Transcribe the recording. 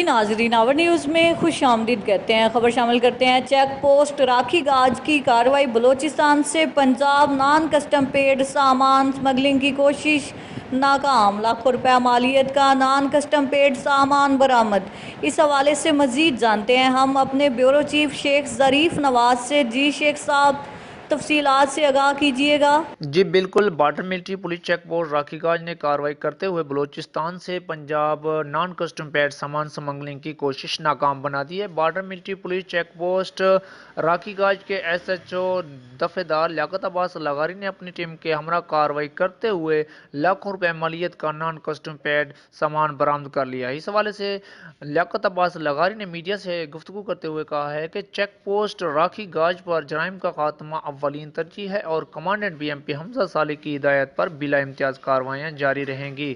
ناظرین، آور نیوز میں خوش آمدید کہتے ہیں۔ خبر شامل کرتے ہیں۔ چیک پوسٹ راکھی گاج کی کارروائی، بلوچستان سے پنجاب نان کسٹم پیڈ سامان سمگلنگ کی کوشش ناکام، لاکھوں روپے مالیت کا نان کسٹم پیڈ سامان برآمد۔ اس حوالے سے مزید جانتے ہیں ہم اپنے بیورو چیف شیخ ظریف نواز سے۔ جی شیخ صاحب، تفصیلات سے آگاہ کیجیے گا۔ جی بالکل، border military police check post rakhi گاج نے کارروائی کرتے ہوئے بلوچستان سے پنجاب نان کسٹم پیڈ سامان سمگلنگ کی کوشش ناکام بنا دی ہے۔ Border military police check post rakhi گاج کے ایس ایچ او دفعہ لیاقت عباس لغاری نے اپنی ٹیم کے ہمراہ کارروائی کرتے ہوئے لاکھوں روپے مالیت کا نان کسٹم پیڈ سامان برآمد کر لیا ہے۔ اس حوالے سے لیاقت عباس لغاری نے میڈیا سے گفتگو کرتے ہوئے کہا ہے کہ چیک پوسٹ راکھی گاج پر جرائم کا خاتمہ اولین ترجیح ہے اور کمانڈنٹ بی ایم پی حمزہ صالح کی ہدایت پر بلا امتیاز کارروائیاں جاری رہیں گی۔